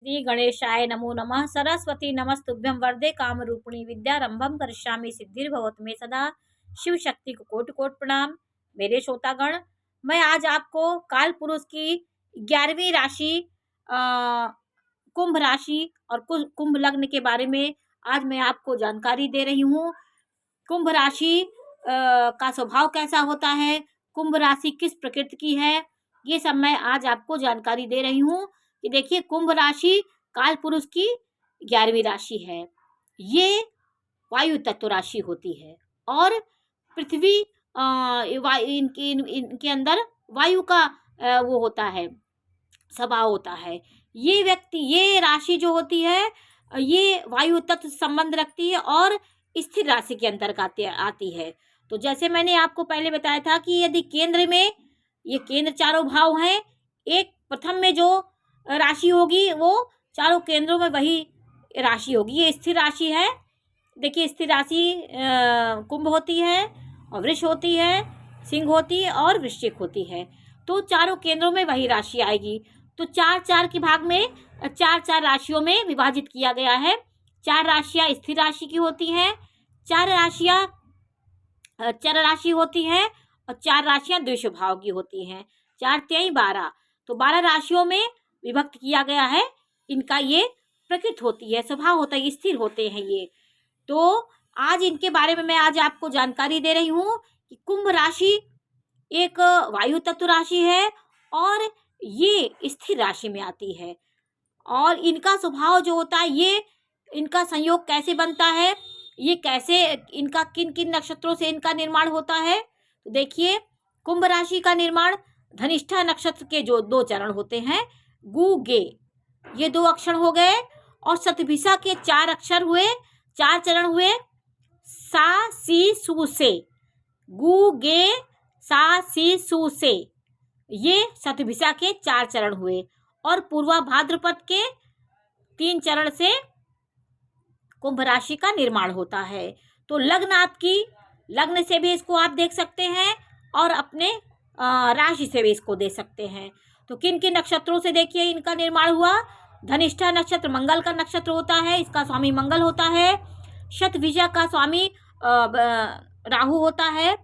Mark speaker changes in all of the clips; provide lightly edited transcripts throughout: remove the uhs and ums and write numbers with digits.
Speaker 1: श्री गणेशाय नमो नमः। सरस्वती नमस्तुभ्यं वरदे कामरूपिणी विद्यारंभम करिष्यामि सिद्धिर्भवतु मे सदा। शिव शक्ति को कोटि कोटि प्रणाम। मेरे श्रोतागण, मैं आज आपको काल पुरुष की 11वीं राशि कुंभ राशि और कुंभ लग्न के बारे में आज मैं आपको जानकारी दे रही हूँ। कुंभ राशि का स्वभाव कैसा होता है, कुंभ राशि किस प्रकृति की है, ये सब मैं आज आपको जानकारी दे रही हूँ। कि देखिए, कुंभ राशि काल पुरुष की 11वीं राशि है। ये वायु तत्व राशि होती है और पृथ्वी इनके अंदर वायु का वो होता है, स्वभाव होता है। ये राशि जो होती है ये वायु तत्व संबंध रखती है और स्थिर राशि के अंतर्गत आती है। तो जैसे मैंने आपको पहले बताया था कि यदि केंद्र में, ये केंद्र चारों भाव हैं, एक प्रथम में जो राशि होगी वो चारों केंद्रों में वही राशि होगी। ये स्थिर राशि है। देखिए, स्थिर राशि कुंभ होती है और वृष होती है, सिंह होती है और वृश्चिक होती है। तो चारों केंद्रों में वही राशि आएगी। तो चार चार के भाग में चार राशियों में विभाजित किया गया है। 4 राशियां स्थिर राशि की होती हैं, 4 राशियां चर राशि होती है और 4 राशियां द्विष भाव की होती हैं। 4 3 12, तो 12 राशियों में विभक्त किया गया है। इनका ये प्रकृति होती है, स्वभाव होता है, स्थिर होते हैं ये। तो आज इनके बारे में मैं आज आपको जानकारी दे रही हूँ कि कुंभ राशि एक वायु तत्व राशि है और ये स्थिर राशि में आती है। और इनका स्वभाव जो होता है, ये इनका संयोग कैसे बनता है, ये कैसे, इनका किन किन नक्षत्रों से इनका निर्माण होता है। तो देखिए, कुंभ राशि का निर्माण धनिष्ठा नक्षत्र के जो 2 चरण होते हैं, गु गे, ये 2 अक्षर हो गए, और शतभिषा के 4 अक्षर हुए, 4 चरण हुए, सा सी सु से, गु गे सा सी सु से, ये शतभिषा के 4 चरण हुए। और पूर्वा भाद्रपद के 3 चरण से कुंभ राशि का निर्माण होता है। तो लग्न आपकी, लग्न से भी इसको आप देख सकते हैं और अपने राशि से भी इसको दे सकते हैं। तो किन किन नक्षत्रों से देखिए इनका निर्माण हुआ। धनिष्ठा नक्षत्र मंगल का नक्षत्र होता है, इसका स्वामी मंगल होता है। शतभिषा का स्वामी राहु होता है,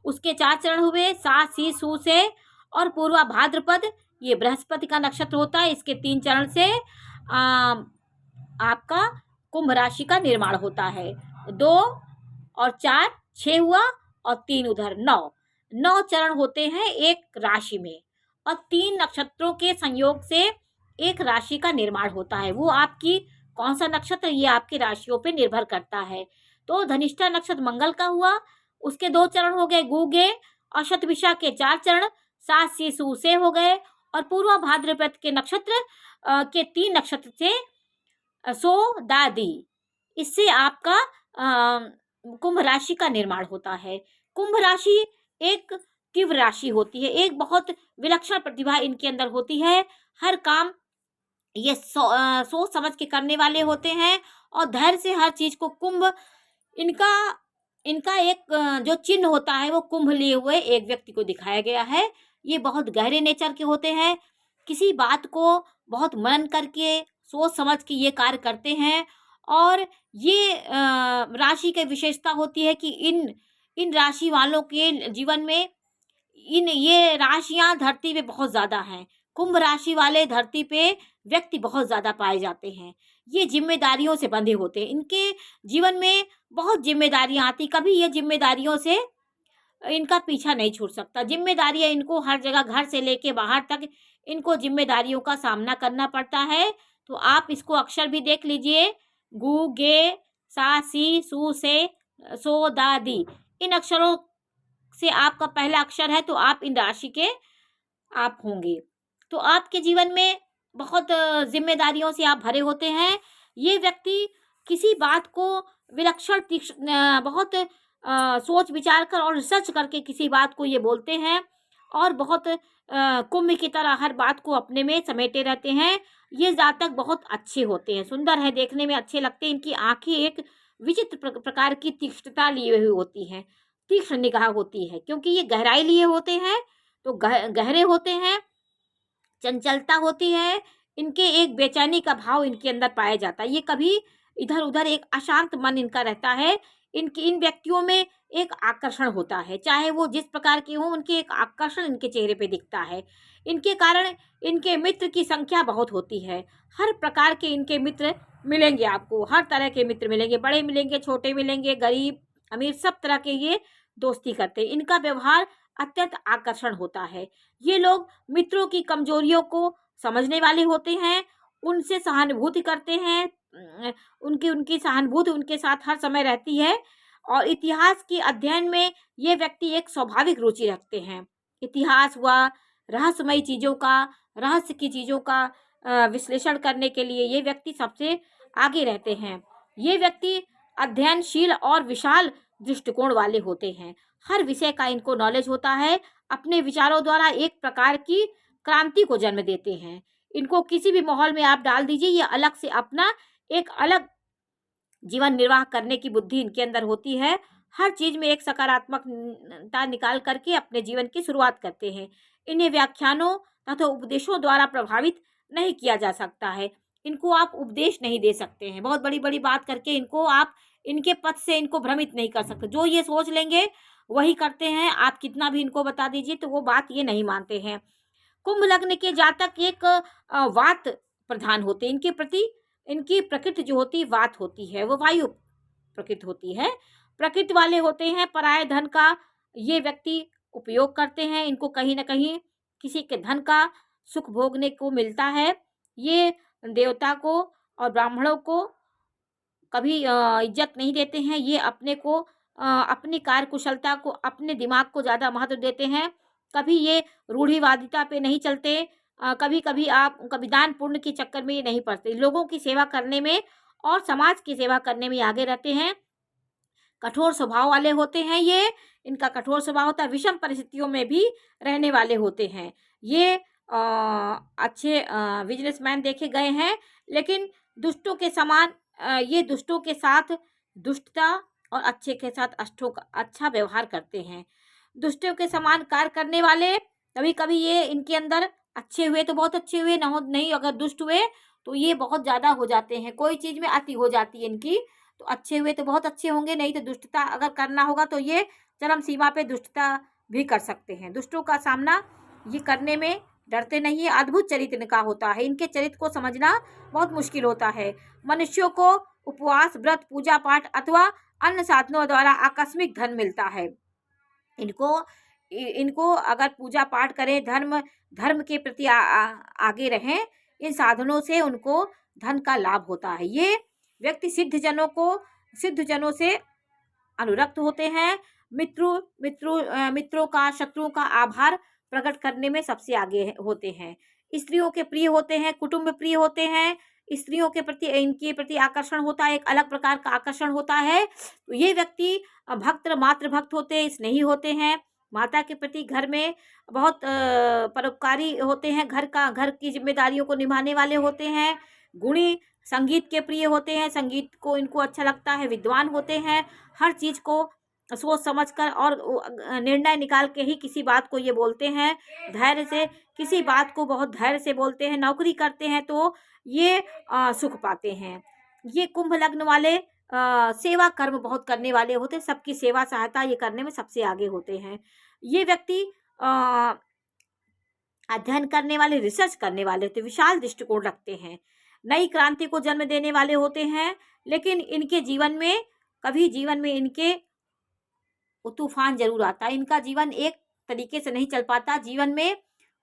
Speaker 1: उसके 4 चरण हुए, सा सी सु से। और पूर्वा भाद्रपद, ये बृहस्पति का नक्षत्र होता है, इसके 3 चरण से आपका कुंभ राशि का निर्माण होता है। 2 और 4 6 हुआ और 3 उधर 9 चरण होते हैं एक राशि में, और 3 नक्षत्रों के संयोग से एक राशि का निर्माण होता है। वो आपकी कौन सा नक्षत्र, ये आपकी राशियों पे निर्भर करता है। तो धनिष्ठा नक्षत्र मंगल का हुआ, उसके 2 चरण हो गए गु गे, और शतभिषा के 4 चरण सा सी सु से हो गए, और पूर्वा भाद्रपद के नक्षत्र के 3 नक्षत्र से सो दा दी, इससे आपका कुंभ राशि का निर्माण होता है। कुंभ राशि एक तीव्र राशि होती है, एक बहुत विलक्षण प्रतिभा इनके अंदर होती है। हर काम ये सोच समझ के करने वाले होते हैं और धैर्य से हर चीज को कुंभ, इनका एक जो चिन्ह होता है वो कुंभ लिए हुए एक व्यक्ति को दिखाया गया है। ये बहुत गहरे नेचर के होते हैं, किसी बात को बहुत मनन करके सोच समझ के ये कार्य करते हैं। और ये राशि की विशेषता होती है कि इन राशि वालों के जीवन में ये राशियां धरती पे बहुत ज़्यादा हैं। कुंभ राशि वाले धरती पे व्यक्ति बहुत ज़्यादा पाए जाते हैं। ये जिम्मेदारियों से बंधे होते हैं, इनके जीवन में बहुत जिम्मेदारियां आती, कभी ये जिम्मेदारियों से इनका पीछा नहीं छूट सकता। जिम्मेदारियां इनको हर जगह, घर से लेके बाहर तक, इनको जिम्मेदारियों का सामना करना पड़ता है। तो आप इसको अक्षर भी देख लीजिए, गु गे सा सी सु से सो दा दी, इन अक्षरों से आपका पहला अक्षर है तो आप इन राशि के आप होंगे। तो आपके जीवन में बहुत जिम्मेदारियों से आप भरे होते हैं। ये व्यक्ति किसी बात को विलक्षण बहुत सोच विचार कर और रिसर्च करके किसी बात को ये बोलते हैं, और बहुत कुंभ की तरह हर बात को अपने में समेटे रहते हैं। ये जातक बहुत अच्छे होते हैं, सुंदर है, देखने में अच्छे लगते हैं। इनकी आंखें एक विचित्र प्रकार की तीक्ष्णता लिए हुई होती हैं, तीक्ष्ण निगाह होती है, क्योंकि ये गहराई लिए होते हैं तो गहरे होते हैं, चंचलता होती है इनके एक बेचैनी का भाव इनके अंदर पाया जाता है। ये कभी इधर उधर, एक अशांत मन इनका रहता है। इन व्यक्तियों में एक आकर्षण होता है, चाहे वो जिस प्रकार के हों, उनके एक आकर्षण इनके चेहरे पे दिखता है। इनके कारण इनके मित्र की संख्या बहुत होती है। हर प्रकार के इनके मित्र मिलेंगे आपको, हर तरह के मित्र मिलेंगे, बड़े मिलेंगे, छोटे मिलेंगे, गरीब अमीर, सब तरह के ये दोस्ती करते हैं। इनका व्यवहार अत्यंत आकर्षण होता है। ये लोग मित्रों की कमजोरियों को समझने वाले होते हैं, उनसे सहानुभूति करते हैं, उनकी सहानुभूति उनके साथ हर समय रहती है। और इतिहास के अध्ययन में ये व्यक्ति एक स्वाभाविक रुचि रखते हैं। इतिहास हुआ, रहस्यमयी चीज़ों का, रहस्य की चीज़ों का विश्लेषण करने के लिए ये व्यक्ति सबसे आगे रहते हैं। ये व्यक्ति अध्ययनशील और विशाल दृष्टिकोण वाले होते हैं। हर विषय का इनको नॉलेज होता है। अपने विचारों द्वारा एक प्रकार की क्रांति को जन्म देते हैं। इनको किसी भी माहौल में आप डाल दीजिए, ये अलग से अपना एक अलग जीवन निर्वाह करने की बुद्धि इनके अंदर होती है। हर चीज़ में एक सकारात्मकता निकाल करके अपने जीवन की शुरुआत करते हैं। इन्हें व्याख्यानों तथा उपदेशों द्वारा प्रभावित नहीं किया जा सकता है। इनको आप उपदेश नहीं दे सकते हैं, बहुत बड़ी बड़ी बात करके इनको आप इनके पद से इनको भ्रमित नहीं कर सकते। जो ये सोच लेंगे वही करते हैं। आप कितना भी इनको बता दीजिए तो वो बात ये नहीं मानते हैं। कुंभ लग्न के जातक एक वात प्रधान होते हैं। इनके प्रति इनकी प्रकृति जो होती है वात होती है, वो वायु प्रकृति होती है, प्रकृति वाले होते हैं। पराये धन का ये व्यक्ति उपयोग करते हैं। इनको कहीं ना कहीं किसी के धन का सुख भोगने को मिलता है। ये देवता को और ब्राह्मणों को कभी इज्जत नहीं देते हैं। ये अपने को अपनी कार्यकुशलता को, अपने दिमाग को ज़्यादा महत्व देते हैं। कभी ये रूढ़िवादिता पे नहीं चलते। कभी दान पुण्य के चक्कर में ये नहीं पड़ते। लोगों की सेवा करने में और समाज की सेवा करने में आगे रहते हैं। कठोर स्वभाव वाले होते हैं ये। इनका कठोर स्वभाव होता है। विषम परिस्थितियों में भी रहने वाले होते हैं। ये अच्छे बिजनेसमैन देखे गए हैं, लेकिन दुष्टों के समान ये दुष्टों के साथ दुष्टता और अच्छे के साथ अच्छा व्यवहार करते हैं। दुष्टों के समान कार्य करने वाले, कभी कभी ये इनके अंदर अच्छे हुए तो बहुत अच्छे हुए, नहीं अगर दुष्ट हुए तो ये बहुत ज़्यादा हो जाते हैं। कोई चीज़ में अति हो जाती है इनकी, तो अच्छे हुए तो बहुत अच्छे होंगे, नहीं तो दुष्टता अगर करना होगा तो ये चरम सीमा पे दुष्टता भी कर सकते हैं। दुष्टों का सामना ये करने में डरते नहीं है। अद्भुत चरित्र इनका होता है। इनके चरित्र को समझना बहुत मुश्किल होता है। मनुष्यों को उपवास, व्रत, पूजा पाठ अथवा अन्य साधनों द्वारा आकस्मिक धन मिलता है। इनको अगर पूजा पाठ करें, धर्म के प्रति आगे रहें, इन साधनों से उनको धन का लाभ होता है। ये व्यक्ति सिद्धजनों से अनुरक्त होते हैं। मित्रों का, शत्रुओं का आभार प्रकट करने में सबसे आगे होते हैं। स्त्रियों के प्रिय होते हैं, कुटुंब प्रिय होते हैं। स्त्रियों के प्रति इनके प्रति आकर्षण होता है, एक अलग प्रकार का आकर्षण होता है। तो ये व्यक्ति मातृभक्त होते हैं, स्नेही होते हैं। माता के प्रति घर में बहुत परोपकारी होते हैं। घर की जिम्मेदारियों को निभाने वाले होते हैं। गुणी, संगीत के प्रिय होते हैं, संगीत को इनको अच्छा लगता है। विद्वान होते हैं, हर चीज़ को सोच समझकर और निर्णय निकाल के ही किसी बात को ये बोलते हैं। धैर्य से किसी बात को बहुत धैर्य से बोलते हैं। नौकरी करते हैं तो ये सुख पाते हैं। ये कुंभ लग्न वाले सेवा कर्म बहुत करने वाले होते हैं। सबकी सेवा सहायता ये करने में सबसे आगे होते हैं। ये व्यक्ति अध्ययन करने वाले, रिसर्च करने वाले होते हैं, विशाल दृष्टिकोण रखते हैं, नई क्रांति को जन्म देने वाले होते हैं। लेकिन इनके जीवन में इनके तूफान जरूर आता है। इनका जीवन एक तरीके से नहीं चल पाता। जीवन में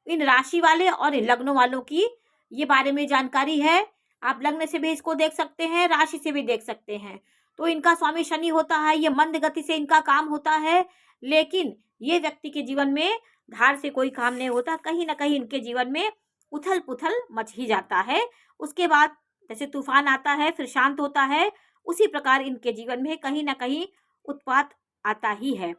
Speaker 1: इन राशि वाले और इन लग्नों वालों की ये बारे में जानकारी है। आप लग्न से भी इसको देख सकते हैं, राशि से भी देख सकते हैं। तो इनका स्वामी शनि होता है। ये मंद गति से इनका काम होता है, लेकिन ये व्यक्ति के जीवन में धार से कोई काम नहीं होता। कहीं ना कहीं इनके जीवन में उथल पुथल मच ही जाता है। उसके बाद जैसे तूफान आता है फिर शांत होता है, उसी प्रकार इनके जीवन में कहीं ना कहीं उत्पात आता ही है।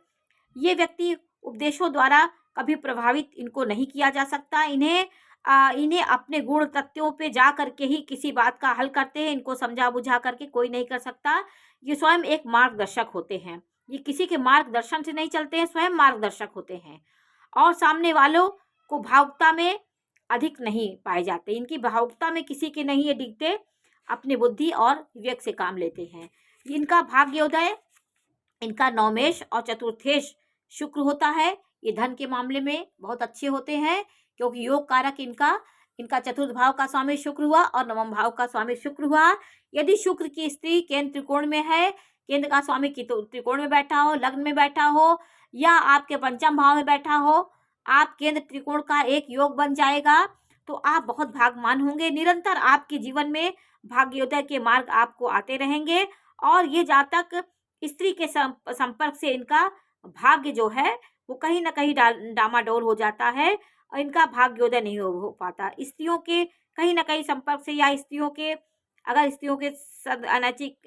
Speaker 1: ये व्यक्ति उपदेशों द्वारा कभी प्रभावित इनको नहीं किया जा सकता। इन्हें अपने गुण तत्वों पे जा करके ही किसी बात का हल करते हैं। इनको समझा बुझा करके कोई नहीं कर सकता। ये स्वयं एक मार्गदर्शक होते हैं। ये किसी के मार्गदर्शन से नहीं चलते हैं, स्वयं मार्गदर्शक होते हैं। और सामने वालों को भावुकता में अधिक नहीं पाए जाते। इनकी भावुकता में किसी के नहीं ये दिखते, अपनी बुद्धि और विवेक से काम लेते हैं। इनका भाग्योदय, इनका नवमेश और चतुर्थेश शुक्र होता है। ये धन के मामले में बहुत अच्छे होते हैं, क्योंकि योग कारक इनका चतुर्थ भाव का स्वामी शुक्र हुआ और नवम भाव का स्वामी शुक्र हुआ। यदि शुक्र की स्त्री केंद्र त्रिकोण में है, केंद्र का स्वामी त्रिकोण में बैठा हो, लग्न में बैठा हो या आपके पंचम भाव में बैठा हो, आप केंद्र त्रिकोण का एक योग बन जाएगा, तो आप बहुत भाग्यवान होंगे। निरंतर आपके जीवन में भाग्योदय के मार्ग आपको आते रहेंगे। और ये जातक स्त्री के संपर्क से इनका भाग्य जो है वो कहीं ना कहीं डामाडोल हो जाता है और इनका भाग्योदय नहीं हो पाता। स्त्रियों के कहीं ना कहीं संपर्क से, या स्त्रियों के अगर स्त्रियों के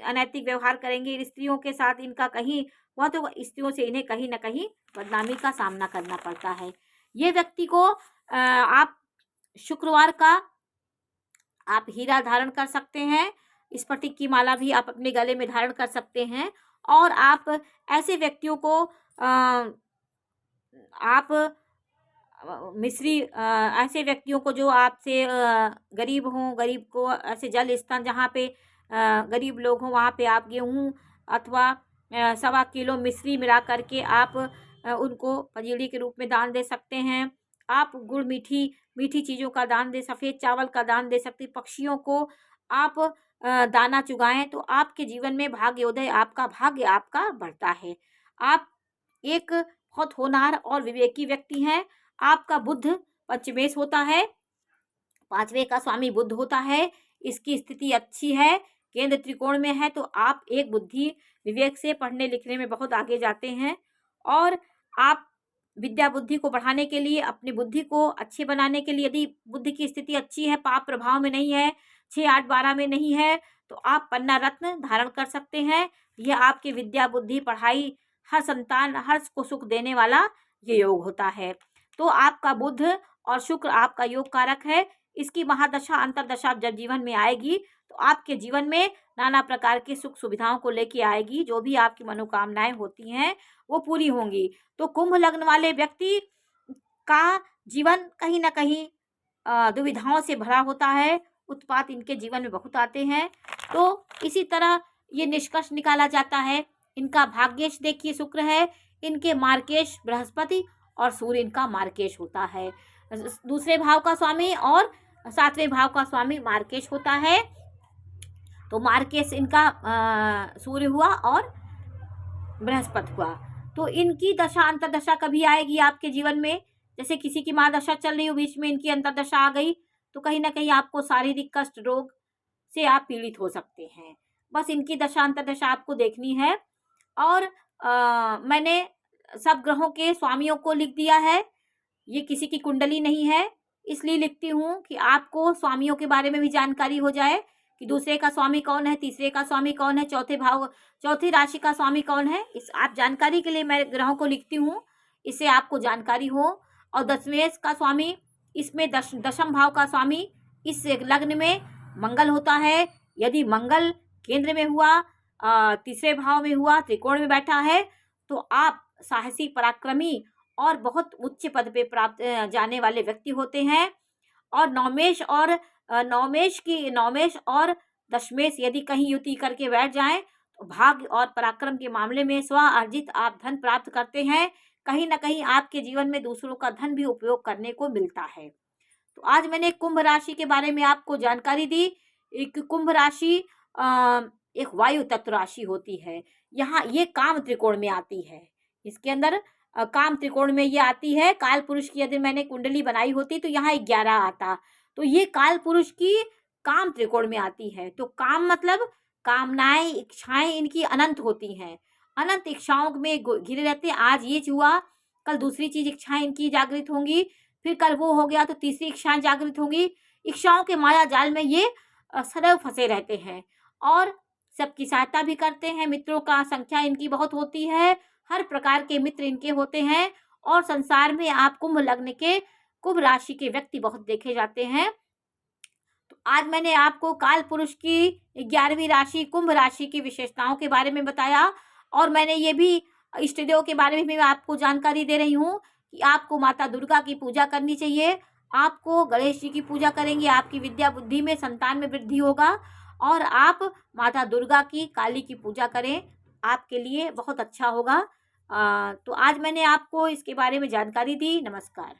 Speaker 1: अनैतिक व्यवहार करेंगे स्त्रियों के साथ इनका कहीं हुआ, तो स्त्रियों से इन्हें कहीं ना कहीं बदनामी का सामना करना पड़ता है। ये व्यक्ति को आप शुक्रवार का आप हीरा धारण कर सकते हैं, स्फटिक की माला भी आप अपने गले में धारण कर सकते हैं। और आप ऐसे व्यक्तियों को आप ऐसे व्यक्तियों को जो आपसे गरीब हों, गरीब को ऐसे जल स्थान जहाँ पे गरीब लोग हों, वहाँ पे आप गेहूँ अथवा 1.25 किलो मिश्री मिला करके आप उनको पंजीरी के रूप में दान दे सकते हैं। आप गुड़ मीठी चीज़ों का दान दे, सफ़ेद चावल का दान दे सकते। पक्षियों को आप दाना चुगाएं तो आपके जीवन में भाग्योदय, आपका भाग्य आपका बढ़ता है। आप एक बहुत होनहार और विवेकी व्यक्ति हैं। आपका बुध पंचमेश होता है, 5वें का स्वामी बुध होता है। इसकी स्थिति अच्छी है, केंद्र त्रिकोण में है, तो आप एक बुद्धि विवेक से पढ़ने लिखने में बहुत आगे जाते हैं। और आप विद्या बुद्धि को बढ़ाने के लिए, अपनी बुद्धि को अच्छे बनाने के लिए, यदि बुद्धि की स्थिति अच्छी है, पाप प्रभाव में नहीं है, 6, 8, 12 में नहीं है, तो आप पन्ना रत्न धारण कर सकते हैं। यह आपकी विद्या बुद्धि पढ़ाई, हर संतान हर्ष को सुख देने वाला ये योग होता है। तो आपका बुध और शुक्र आपका योग कारक है। इसकी महादशा अंतरदशा जब जीवन में आएगी तो आपके जीवन में नाना प्रकार की सुख सुविधाओं को लेके आएगी। जो भी आपकी मनोकामनाएं होती हैं वो पूरी होंगी। तो कुंभ लग्न वाले व्यक्ति का जीवन कहीं ना कहीं दुविधाओं से भरा होता है, उत्पात इनके जीवन में बहुत आते हैं। तो इसी तरह ये निष्कर्ष निकाला जाता है। इनका भाग्येश देखिए शुक्र है, इनके मार्केश बृहस्पति और सूर्य इनका मार्केश होता है। दूसरे भाव का स्वामी और 7वें भाव का स्वामी मार्केश होता है। तो मार्केश इनका सूर्य हुआ और बृहस्पति हुआ। तो इनकी दशा अंतरदशा कभी आएगी आपके जीवन में, जैसे किसी की महादशा चल रही हो, बीच में इनकी अंतरदशा आ गई, तो कहीं ना कहीं आपको शारीरिक कष्ट रोग से आप पीड़ित हो सकते हैं। बस इनकी दशा अंतरदशा आपको देखनी है। और मैंने सब ग्रहों के स्वामियों को लिख दिया है। ये किसी की कुंडली नहीं है, इसलिए लिखती हूँ कि आपको स्वामियों के बारे में भी जानकारी हो जाए कि दूसरे का स्वामी कौन है, तीसरे का स्वामी कौन है, चौथी राशि का स्वामी कौन है। इस आप जानकारी के लिए मैं ग्रहों को लिखती हूँ, इससे आपको जानकारी हो। और 10वें का स्वामी, इसमें दशम भाव का स्वामी इस लग्न में मंगल होता है। यदि मंगल केंद्र में हुआ, तीसरे भाव में हुआ, त्रिकोण में बैठा है, तो आप साहसी, पराक्रमी और बहुत उच्च पद पे प्राप्त जाने वाले व्यक्ति होते हैं। और नवमेश और दशमेश यदि कहीं युति करके बैठ जाएं तो भाग्य और पराक्रम के मामले में स्व अर्जित आप धन प्राप्त करते हैं। कहीं ना कहीं आपके जीवन में दूसरों का धन भी उपयोग करने को मिलता है। तो आज मैंने कुंभ राशि के बारे में आपको जानकारी दी। एक कुंभ राशि एक वायु तत्व राशि होती है। यहाँ ये काम त्रिकोण में आती है। इसके अंदर काम त्रिकोण में ये आती है। काल पुरुष की यदि मैंने कुंडली बनाई होती तो यहाँ 11 आता, तो ये काल पुरुष की काम त्रिकोण में आती है। तो काम मतलब कामनाएं, इच्छाएं इनकी अनंत होती हैं, अनंत इच्छाओं में घिरे रहते हैं। आज ये हुआ, कल दूसरी चीज इच्छाएं इनकी जागृत होंगी, फिर कल वो हो गया तो तीसरी इच्छाएं जागृत होंगी। इच्छाओं के माया जाल में ये सदैव फंसे रहते हैं और सबकी सहायता भी करते हैं। मित्रों का संख्या इनकी बहुत होती है, हर प्रकार के मित्र इनके होते हैं। और संसार में आप कुंभ लग्न के, कुंभ राशि के व्यक्ति बहुत देखे जाते हैं। तो आज मैंने आपको काल पुरुष की 11वीं राशि कुंभ राशि की विशेषताओं के बारे में बताया। और मैंने ये भी इष्ट देव के बारे में आपको जानकारी दे रही हूँ कि आपको माता दुर्गा की पूजा करनी चाहिए। आपको गणेश जी की पूजा करेंगे, आपकी विद्या बुद्धि में, संतान में वृद्धि होगा। और आप माता दुर्गा की, काली की पूजा करें, आपके लिए बहुत अच्छा होगा। तो आज मैंने आपको इसके बारे में जानकारी दी। नमस्कार।